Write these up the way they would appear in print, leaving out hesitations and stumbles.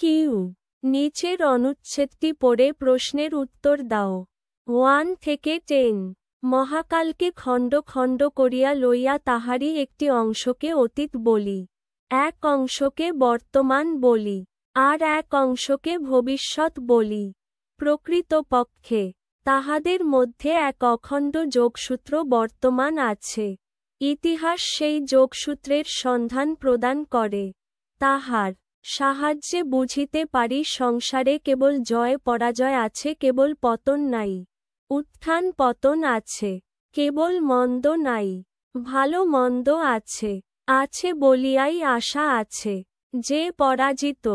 Q. নিচের অনুচ্ছেদটি পড়ে প্রশ্নের উত্তর দাও। 1 থেকে 10। মহাকালকে খণ্ড খণ্ড করিয়া লইয়া তাহারই একটি অংশকে অতীত বলি, এক অংশকে বর্তমান বলি, আর এক অংশকে ভবিষ্যৎ বলি। প্রকৃতপক্ষে তাহাদের মধ্যে এক অখণ্ড যোগসূত্র বর্তমান আছে। ইতিহাস সেই যোগসূত্রের সন্ধান প্রদান করে। তাহার সাহায্যে বুঝিতে পারি সংসারে কেবল জয় পরাজয় আছে, কেবল পতন নাই। উত্থান পতন আছে, কেবল মন্দ নাই। ভালো মন্দ আছে, আছে বলিয়াই আশা আছে। যে পরাজিত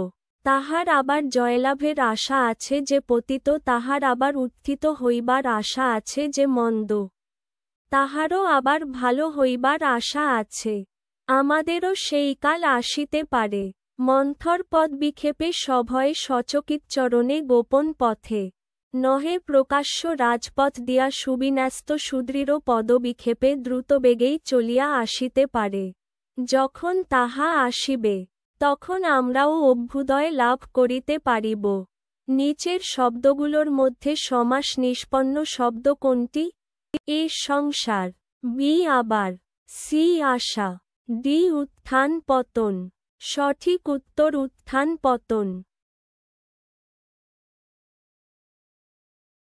তাহার আবার জয়লাভের আশা আছে, যে পতিত তাহার আবার উত্থিত হইবার আশা আছে, যে মন্দ তাহারও আবার ভালো হইবার আশা আছে। আমাদেরও সেই কাল আসিতে পারে, মন্থর পদ বিক্ষেপে সভয়ে সচকিতচরণে গোপন পথে, নহে প্রকাশ্য রাজপথ দিয়া সুবিন্যস্ত সুদৃঢ় পদবিক্ষেপে দ্রুতবেগেই চলিয়া আসিতে পারে। যখন তাহা আসিবে, তখন আমরাও অভ্যুদয় লাভ করিতে পারিব। নিচের শব্দগুলোর মধ্যে সমাস নিষ্পন্ন শব্দ কোনটি? এ সংসার, বি আবার, সি আশা, ডি উত্থান পতন। সঠিক উত্তর উত্থান পতন।